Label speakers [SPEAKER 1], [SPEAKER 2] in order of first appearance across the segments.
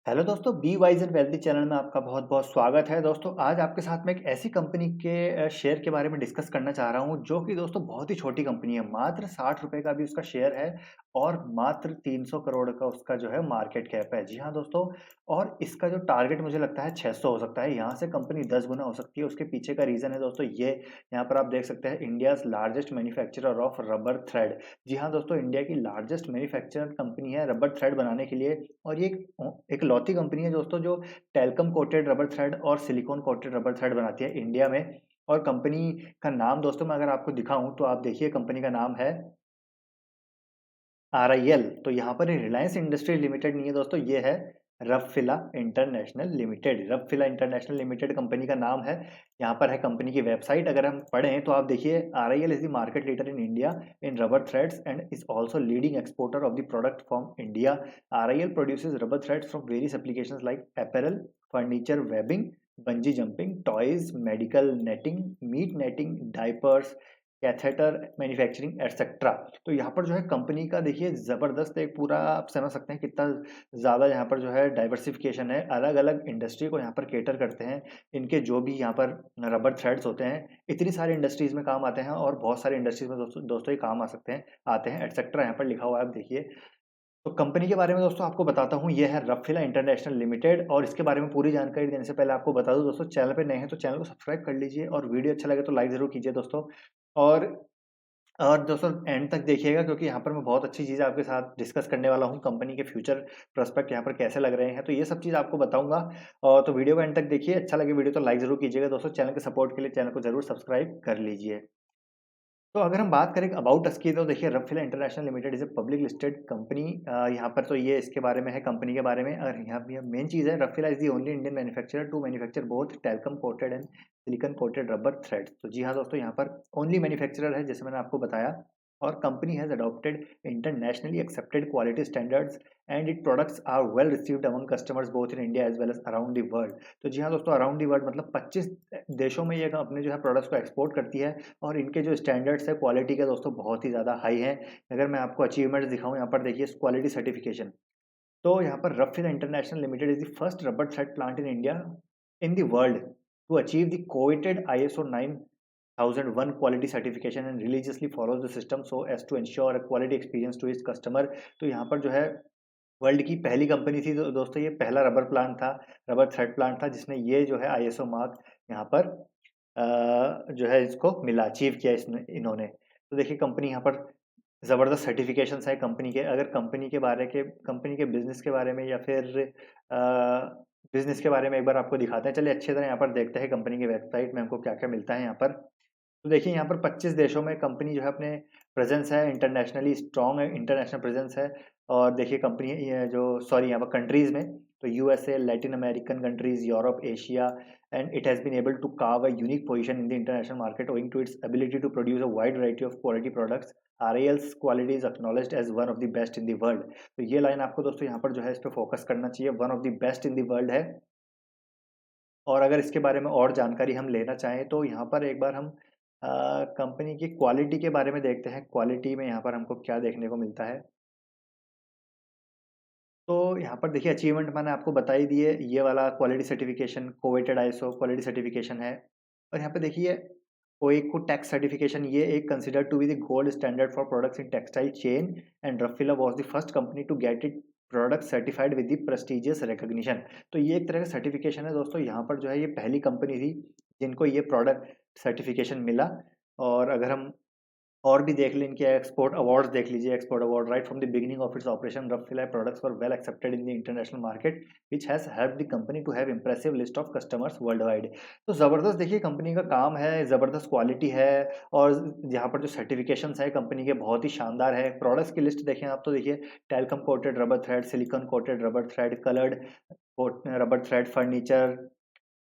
[SPEAKER 1] Hello दोस्तों, be wise and wealthy channel में आपका बहुत-बहुत स्वागत है। दोस्तों, आज आपके साथ में एक ऐसी कंपनी के शेयर के बारे में डिस्कस करना चाह रहा हूँ, जो कि दोस्तों बहुत ही छोटी कंपनी है। मात्र ₹60 का भी उसका शेयर है और मात्र 300 करोड़ का उसका जो है मार्केट कैप है। जी हाँ दोस्तों, और इसका जो टारगेट मुझे लगता है 600 हो सकता है। यहाँ से कंपनी 10 गुना हो सकती है। उसके पीछे का रीज़न है दोस्तों ये, यहाँ पर आप देख सकते हैं India's largest manufacturer of rubber thread. जी हाँ दोस्तों, इंडिया की लार्जेस्ट मैन्युफैक्चरर कंपनी है रबर थ्रेड बनाने के लिए। और ये एक लौती कंपनी है दोस्तों जो टेल्कम कोटेड रबर थ्रेड और सिलिकॉन कोटेड रबर थ्रेड बनाती है इंडिया में। और कंपनी का नाम दोस्तों मैं अगर आपको दिखाऊं तो आप देखिए, कंपनी का नाम है आरआईएल। तो यहाँ पर रिलायंस इंडस्ट्री लिमिटेड नहीं है दोस्तों, ये है Rubfila international limited. Rubfila international limited company का नाम है। यहाँ पर है कंपनी की वेबसाइट। अगर हम पढ़ें तो आप देखिए, RIL is the market leader in India in rubber threads and is also leading exporter of the product from India. RIL produces rubber threads from various applications like apparel, furniture, webbing, bungee jumping, toys, medical netting, meat netting, diapers, catheter manufacturing etcetera. तो यहाँ पर जो है company का देखिए ज़बरदस्त एक पूरा, आप समझ सकते हैं कितना ज़्यादा यहाँ पर जो है डाइवर्सिफिकेशन है। अलग-अलग इंडस्ट्री को यहाँ पर कैटर करते हैं। इनके जो भी यहाँ पर रबर थ्रेड्स होते हैं, इतनी सारी इंडस्ट्रीज़ में काम आते हैं और बहुत सारी इंडस्ट्रीज़ में दोस्तों दोस्तों ये काम आ सकते हैं, आते हैं एटसेट्रा यहाँ पर लिखा हुआ है, आप देखिए। तो कंपनी के बारे में दोस्तों आपको बताता हूँ, ये है रफीला इंटरनेशनल लिमिटेड। और इसके बारे में पूरी जानकारी देने से पहले आपको बता दूँ दोस्तों, चैनल पे नए हैं तो चैनल को सब्सक्राइब कर लीजिए और वीडियो अच्छा लगे तो लाइक ज़रूर कीजिए दोस्तों। और और दोस्तों एंड तक देखिएगा, क्योंकि यहाँ पर मैं बहुत अच्छी चीज़ें आपके साथ डिस्कस करने वाला हूँ। कंपनी के फ्यूचर प्रोस्पेक्ट यहाँ पर कैसे लग रहे हैं, तो ये सब चीज़ आपको बताऊँगा। और तो वीडियो को एंड तक देखिए। अच्छा लगे वीडियो तो लाइक ज़रूर कीजिएगा दोस्तों। चैनल के सपोर्ट के लिए चैनल को ज़रूर सब्सक्राइब कर लीजिए। तो अगर हम बात करें अबाउट अस की, तो देखिए Rubfila international limited is a public listed company. यहाँ पर तो ये इसके बारे में है, कंपनी के बारे में। और यहाँ पे मेन चीज़ है, Rubfila is the only Indian manufacturer to manufacture both talc coated and silicone coated rubber threads. तो जी हाँ दोस्तों, यहाँ पर ओनली मैन्युफैक्चरर है, जैसे मैंने आपको बताया। और company has adopted internationally accepted quality standards and it products are well received among customers both in India as well as around the world. तो जी हाँ दोस्तों, अराउंड द वर्ल्ड मतलब 25 देशों में ये अपने जो है प्रोडक्ट्स को एक्सपोर्ट करती है। और इनके जो स्टैंडर्ड्स है क्वालिटी के दोस्तों, बहुत ही ज़्यादा हाई हैं। अगर मैं आपको अचीवमेंट्स दिखाऊँ, यहाँ पर देखिए क्वालिटी सर्टिफिकेशन। तो यहाँ पर Rubfila international limited is the first rubber thread plant in India in the world to achieve the coveted ISO 9001 quality certification and religiously follows the system so as to ensure a quality experience to its customer। तो यहाँ पर जो है world की पहली company थी दोस्तों, ये पहला रबर प्लांट था, रबर थ्रेड प्लांट था, जिसने ये जो है ISO मार्क यहाँ पर जो है इसको मिला, अचीव किया इसने इन्होंने। तो देखिए कंपनी यहाँ पर ज़बरदस्त सर्टिफिकेशंस है कंपनी के। अगर कंपनी के बिज़नेस के बारे में या फिर बिज़नेस के बारे में एक बार आपको दिखाते हैं। चलिए अच्छी तरह यहाँ पर देखते हैं कंपनी की वेबसाइट में हमको क्या-क्या मिलता है यहाँ पर। तो देखिए यहाँ पर 25 देशों में कंपनी जो है अपने प्रेज़ेंस है, इंटरनेशनली स्ट्रॉन्ग है, इंटरनेशनल प्रेज़ेंस है। और देखिए कंपनी ये जो सॉरी यहाँ पर कंट्रीज़ में, तो यूएसए, Latin American countries, Europe, Asia, and it has been able to carve a unique position in the international market owing to its ability to produce a wide variety of quality products. RIL's quality is acknowledged as one of the best in the world. तो ये line आपको दोस्तों यहाँ पर जो है इस पे फ़ोकस करना चाहिए, one of the best in the world है। और अगर इसके बारे में और जानकारी हम लेना चाहें तो यहाँ पर एक बार हम कंपनी की क्वालिटी के बारे में देखते हैं। क्वालिटी में यहाँ पर हमको क्या देखने को मिलता है। तो यहाँ पर देखिए अचीवमेंट मैंने आपको बता ही दिए, ये वाला quality certification coveted ISO quality certification है। और यहाँ पे देखिए ओएको टैक्स सर्टिफिकेशन, ये एक considered to be the gold standard for products in textile chain and Rubfila was the first company to get it product certified with the prestigious recognition. तो ये एक तरह का सर्टिफिकेशन है दोस्तों। यहाँ पर जो है ये पहली कंपनी थी जिनको ये प्रोडक्ट सर्टिफिकेशन मिला। और अगर हम और भी देख लें, इनके एक्सपोर्ट अवार्ड्स देख लीजिए। Export award right from the beginning of its operation Rubfila products were well accepted in the international market which has helped the company to have impressive list of customers world wide. तो ज़बरदस्त देखिए company का काम है, ज़बरदस्त quality है। और यहाँ पर जो सर्टिफिकेशंस है कंपनी के, बहुत ही शानदार है। प्रोडक्ट्स की लिस्ट देखें आप तो देखिए, talcum coated rubber thread, silicone coated rubber thread, coloured rubber thread, furniture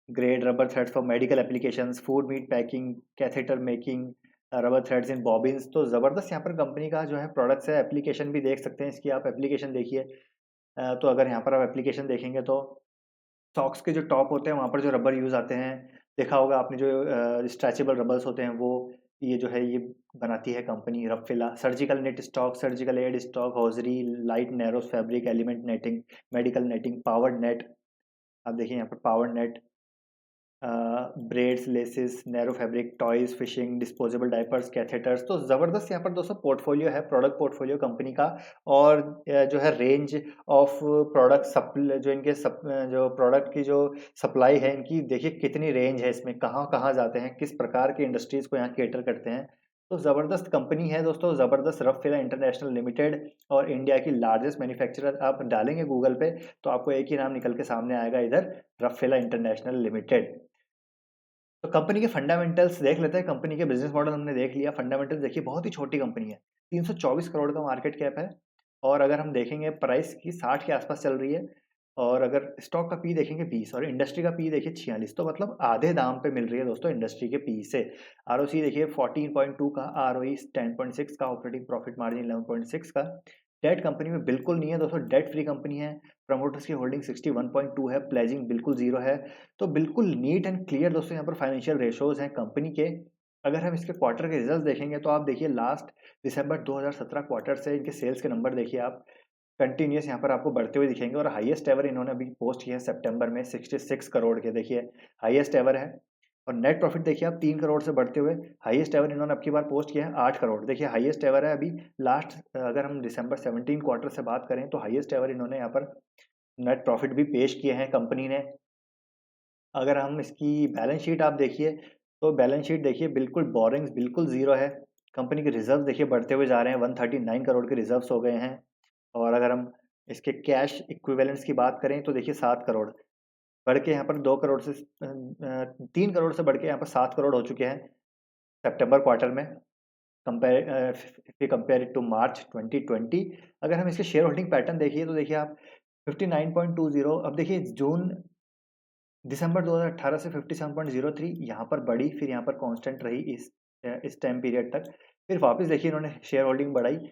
[SPEAKER 1] grade rubber threads for medical applications, food meat packing, catheter making, rubber threads in bobbins. तो ज़बरदस्त यहाँ पर कंपनी का जो है प्रोडक्ट्स है। एप्लीकेशन भी देख सकते हैं इसकी, आप एप्लीकेशन देखिए। तो अगर यहाँ पर आप एप्लीकेशन देखेंगे तो सॉक्स के जो टॉप होते हैं वहाँ पर जो रबर यूज़ आते हैं, देखा होगा आपने, जो स्ट्रेचेबल रबर्स होते हैं वो। ये जो है ये बनाती है company Rubfila. Surgical net stock, surgical aid stock, hosiery, light narrow fabric, element netting, medical netting, power net. आप देखिए यहाँ पर power net, braids, laces, narrow fabric, toys, fishing, disposable diapers, catheters. तो ज़बरदस्त यहाँ पर दोस्तों पोर्टफोलियो है, प्रोडक्ट पोर्टफोलियो कंपनी का। और जो है रेंज ऑफ प्रोडक्ट जो इनके जो प्रोडक्ट की जो सप्लाई है इनकी, देखिए कितनी रेंज है इसमें, कहाँ कहाँ जाते हैं, किस प्रकार के इंडस्ट्रीज को यहाँ केटर करते हैं। तो ज़बरदस्त कंपनी है दोस्तों, ज़बरदस्त रफीला इंटरनेशनल लिमिटेड। और इंडिया की लार्जेस्ट मैन्युफैक्चरर, आप डालेंगे गूगल पे तो आपको एक ही नाम निकल के सामने आएगा इधर, रफीला इंटरनेशनल लिमिटेड। तो कंपनी के फंडामेंटल्स देख लेते हैं। कंपनी के बिजनेस मॉडल हमने देख लिया, फंडामेंटल्स देखिए बहुत ही छोटी कंपनी है, 324 करोड़ का मार्केट कैप है। और अगर हम देखेंगे प्राइस की 60 के आसपास चल रही है। और अगर स्टॉक का पी देखेंगे 20 और इंडस्ट्री का पी देखिए 46, तो मतलब आधे दाम पे मिल रही है दोस्तों इंडस्ट्री के पी से। आरओसी देखिए 14.2 का, आरओई 10.6 का, ऑपरेटिंग प्रॉफिट मार्जिन 11.6 का। डेट कंपनी में बिल्कुल नहीं है दोस्तों, डेट फ्री कंपनी है। प्रमोटर्स की होल्डिंग 61.2 है, प्लेजिंग बिल्कुल जीरो है। तो बिल्कुल नीट एंड क्लियर दोस्तों यहाँ पर फाइनेंशियल रेशोज हैं कंपनी के। अगर हम इसके क्वार्टर के रिजल्ट देखेंगे तो आप देखिए लास्ट दिसंबर 2017 क्वार्टर से इनके सेल्स के नंबर देखिए आप, कंटिन्यूस यहाँ पर आपको बढ़ते हुए दिखेंगे। और हाईएस्ट एवर इन्होंने अभी पोस्ट किया है सितंबर में 66 करोड़ के, देखिए हाईएस्ट एवर है। और नेट प्रॉफिट देखिए आप 3 करोड़ से बढ़ते हुए, हाईएस्ट एवर इन्होंने अब की बार पोस्ट किया है 8 करोड़, देखिए हाईएस्ट एवर है अभी लास्ट। अगर हम दिसंबर 17 क्वार्टर से बात करें तो हाईएस्ट एवर इन्होंने यहाँ पर नेट प्रॉफिट भी पेश किए हैं कंपनी ने। अगर हम इसकी बैलेंस शीट आप देखिए, तो बैलेंस शीट देखिए बिल्कुल बोरिंग्स बिल्कुल ज़ीरो है। कंपनी के रिज़र्व देखिए बढ़ते हुए जा रहे हैं, 139 करोड़ के रिज़र्व्स हो गए हैं। और अगर हम इसके कैश इक्विवेलेंट्स की बात करें तो देखिए 7 करोड़, बढ़ के यहाँ पर 2 करोड़ से 3 करोड़ से बढ़ के यहाँ पर 7 करोड़ हो चुके हैं सितंबर क्वार्टर में। If you compare it to March 2020। अगर हम इसके शेयर होल्डिंग पैटर्न देखिए तो देखिए आप 59.20, अब देखिए जून दिसंबर 2018 से 57.03 यहाँ पर बढ़ी, फिर यहाँ पर कांस्टेंट रही इस टाइम पीरियड तक। फिर वापस देखिए इन्होंने शेयर होल्डिंग बढ़ाई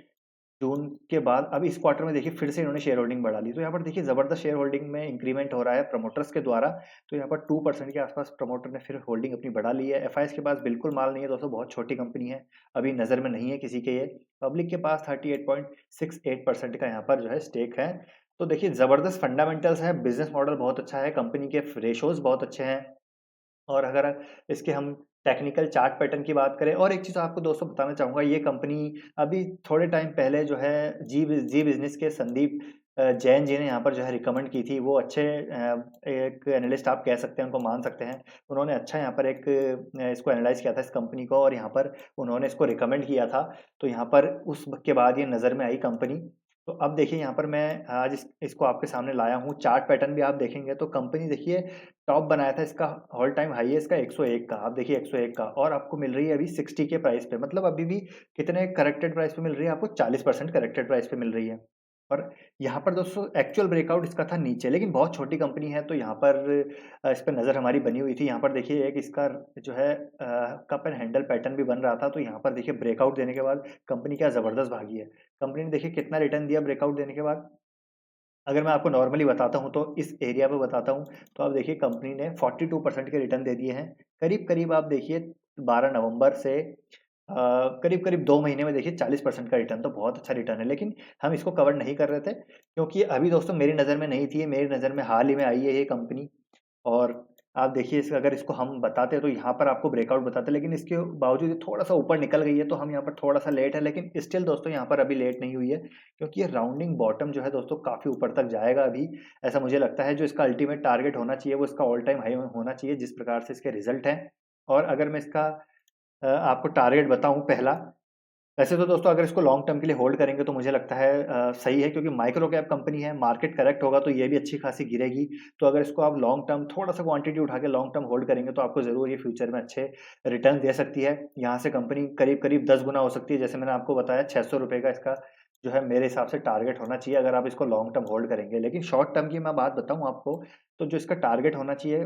[SPEAKER 1] जून के बाद, अब इस क्वार्टर में देखिए फिर से इन्होंने शेयर होल्डिंग बढ़ा ली। तो यहाँ पर देखिए ज़बरदस्त शेयर होल्डिंग में इंक्रीमेंट हो रहा है प्रमोटर्स के द्वारा। तो यहाँ पर 2% के आसपास प्रमोटर ने फिर होल्डिंग अपनी बढ़ा ली है। एफआईएस के पास बिल्कुल माल नहीं है दोस्तों, बहुत छोटी कंपनी है, अभी नज़र में नहीं है किसी के ये। पब्लिक के पास 38.68% का यहाँ पर जो है स्टेक है। तो देखिए ज़बरदस्त फंडामेंटल्स है, बिजनेस मॉडल बहुत अच्छा है, कंपनी के रेशोज बहुत अच्छे हैं। और अगर इसके हम टेक्निकल चार्ट पैटर्न की बात करें, और एक चीज़ आपको दोस्तों बताना चाहूँगा, ये कंपनी अभी थोड़े टाइम पहले जो है जी बिज़नेस के संदीप जैन जी ने यहाँ पर जो है रिकमेंड की थी। वो अच्छे एक एनालिस्ट आप कह सकते हैं, उनको मान सकते हैं। उन्होंने अच्छा यहाँ पर एक इसको एनालाइज़ किया था इस कंपनी को, और यहाँ पर उन्होंने इसको रिकमेंड किया था। तो यहाँ पर उस के बाद ये नज़र में आई कंपनी। तो अब देखिए यहाँ पर मैं आज इसको आपके सामने लाया हूँ, चार्ट पैटर्न भी आप देखेंगे तो कंपनी देखिए टॉप बनाया था इसका, ऑल टाइम हाई है इसका 101 का, आप देखिए 101 का, और आपको मिल रही है अभी 60 के प्राइस पे, मतलब अभी भी कितने करेक्टेड प्राइस पे मिल रही है आपको, 40% करेक्टेड प्राइस पे मिल रही है। और यहाँ पर दोस्तों एक्चुअल ब्रेकआउट इसका था नीचे, लेकिन बहुत छोटी कंपनी है तो यहाँ पर इस पे नज़र हमारी बनी हुई थी। यहाँ पर देखिए एक इसका जो है कप एंड हैंडल पैटर्न भी बन रहा था, तो यहाँ पर देखिए ब्रेकआउट देने के बाद कंपनी क्या ज़बरदस्त भागी है। कंपनी ने देखिए कितना रिटर्न दिया ब्रेकआउट देने के बाद। अगर मैं आपको नॉर्मली बताता हूँ तो इस एरिया पे बताता हूँ, तो आप देखिए कंपनी ने 42% के रिटर्न दे दिए हैं। करीब-करीब आप देखिए 12 नवंबर से करीब-करीब 2 महीने में देखिए 40% का रिटर्न, तो बहुत अच्छा रिटर्न है। लेकिन हम इसको कवर नहीं कर रहे थे क्योंकि अभी दोस्तों मेरी नज़र में नहीं थी ये, मेरी नज़र में हाल ही में आई है ये कंपनी। और आप देखिए अगर इसको हम बताते तो यहाँ पर आपको ब्रेकआउट बताते, लेकिन इसके बावजूद ये थोड़ा-सा ऊपर निकल गई है, तो हम यहाँ पर थोड़ा-सा लेट है, लेकिन स्टिल दोस्तों यहाँ पर अभी लेट नहीं हुई है, क्योंकि ये राउंडिंग बॉटम जो है दोस्तों काफ़ी ऊपर तक जाएगा अभी, ऐसा मुझे लगता है। जो इसका अल्टीमेट टारगेट होना चाहिए वो इसका ऑल टाइम हाई होना चाहिए, जिस प्रकार से इसके रिजल्ट हैं। और अगर मैं इसका आपको टारगेट बताऊँ पहला, वैसे तो दोस्तों अगर इसको लॉन्ग टर्म के लिए होल्ड करेंगे तो मुझे लगता है सही है, क्योंकि माइक्रो कैप कंपनी है, मार्केट करेक्ट होगा तो ये भी अच्छी खासी गिरेगी। तो अगर इसको आप लॉन्ग टर्म थोड़ा-सा क्वांटिटी उठा के लॉन्ग टर्म होल्ड करेंगे तो आपको ज़रूर ये फ्यूचर में अच्छे रिटर्न दे सकती है। यहाँ से कंपनी करीब-करीब 10 गुना हो सकती है, जैसे मैंने आपको बताया ₹600 का इसका जो है मेरे हिसाब से टारगेट होना चाहिए, अगर आप इसको लॉन्ग टर्म होल्ड करेंगे। लेकिन शॉर्ट टर्म की मैं बात बताऊँ आपको, तो जो इसका टारगेट होना चाहिए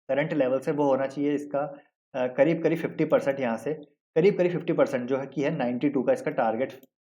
[SPEAKER 1] करंट लेवल से, वो होना चाहिए इसका करीब-करीब 50% यहाँ से, करीब-करीब 50% जो है कि है 92 का इसका टारगेट,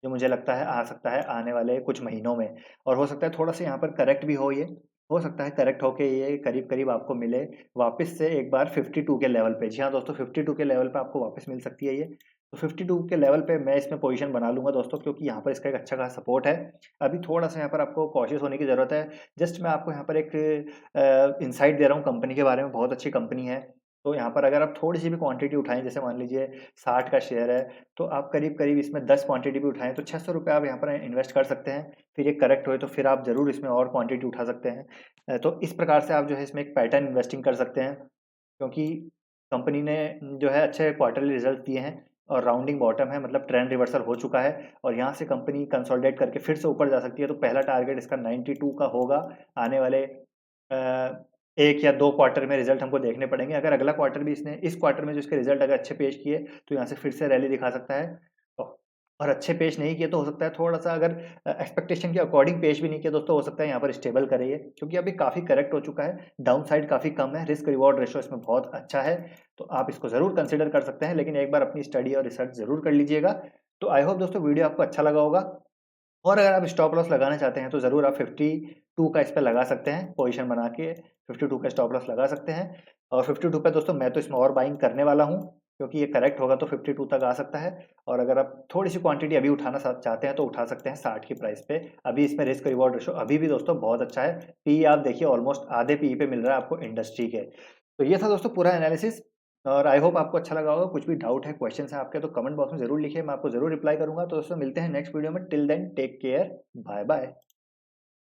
[SPEAKER 1] जो मुझे लगता है आ सकता है आने वाले कुछ महीनों में। और हो सकता है थोड़ा-सा यहाँ पर करेक्ट भी हो ये, हो सकता है करेक्ट होके ये करीब-करीब आपको मिले वापस से एक बार 52 के लेवल पे। जी हाँ दोस्तों, 52 के लेवल पे आपको वापस मिल सकती है ये। तो 52 के लेवल पे मैं इसमें पोज़ीशन बना लूँगा दोस्तों, क्योंकि यहाँ पर इसका एक अच्छा खासा सपोर्ट है। अभी थोड़ा-सा यहाँ पर आपको कॉशियस होने की ज़रूरत है। जस्ट मैं आपको यहाँ पर एक इनसाइट दे रहा हूँ कंपनी के बारे में, बहुत अच्छी कंपनी है। तो यहाँ पर अगर आप थोड़ी-सी भी क्वांटिटी उठाएँ, जैसे मान लीजिए 60 का शेयर है, तो आप करीब-करीब इसमें 10 क्वांटिटी भी उठाएँ, तो ₹600 आप यहाँ पर इन्वेस्ट कर सकते हैं। फिर ये करेक्ट हुए तो फिर आप ज़रूर इसमें और क्वांटिटी उठा सकते हैं। तो इस प्रकार से आप जो है इसमें एक पैटर्न इन्वेस्टिंग कर सकते हैं, क्योंकि कंपनी ने जो है अच्छे क्वार्टरली रिज़ल्ट दिए हैं और राउंडिंग बॉटम है, मतलब ट्रेंड रिवर्सल हो चुका है और यहाँ से कंपनी कंसोलिडेट करके फिर से ऊपर जा सकती है। तो पहला टारगेट इसका 92 का होगा। आने वाले 1 या 2 क्वार्टर में रिज़ल्ट हमको देखने पड़ेंगे। अगर अगला क्वार्टर भी इसने इस क्वार्टर में जो इसके रिज़ल्ट अगर अच्छे पेश किए, तो यहाँ से फिर से रैली दिखा सकता है। औ और अच्छे पेश नहीं किए तो हो सकता है थोड़ा-सा, अगर एक्सपेक्टेशन के अकॉर्डिंग पेश भी नहीं किया दोस्तों, हो सकता है यहाँ पर स्टेबल करे ये, क्योंकि अभी काफ़ी करेक्ट हो चुका है। डाउन साइड काफ़ी कम है, रिस्क रिवॉर्ड रेशियो इसमें बहुत अच्छा है। तो आप इसको ज़रूर कंसिडर कर सकते हैं, लेकिन एक बार अपनी स्टडी और रिसर्च ज़रूर कर लीजिएगा। तो आई होप दोस्तों वीडियो आपको अच्छा लगा होगा। और अगर आप स्टॉप लॉस लगाना चाहते हैं, तो ज़रूर आप 52 का इस पे लगा सकते हैं, पोज़ीशन बना के 52 का स्टॉप लॉस लगा सकते हैं। और 52 पे दोस्तों मैं तो इसमें और बाइंग करने वाला हूँ, क्योंकि ये करेक्ट होगा तो 52 तक आ सकता है। और अगर आप थोड़ी-सी क्वांटिटी अभी उठाना चाहते हैं, तो उठा सकते हैं 60 की प्राइस पे। अभी इसमें रिस्क रिवॉर्ड रेशियो अभी भी दोस्तों बहुत अच्छा है। पीई आप देखिए ऑलमोस्ट आधे पीई पे मिल रहा है आपको इंडस्ट्री के। तो ये था दोस्तों पूरा एनालिसिस और आई होप आपको अच्छा लगा होगा। कुछ भी डाउट है, क्वेश्चन्स हैं आपके, तो कमेंट बॉक्स में ज़रूर लिखिए, मैं आपको ज़रूर रिप्लाई करूँगा। तो दोस्तों मिलते हैं नेक्स्ट वीडियो में। Till then take care, bye bye.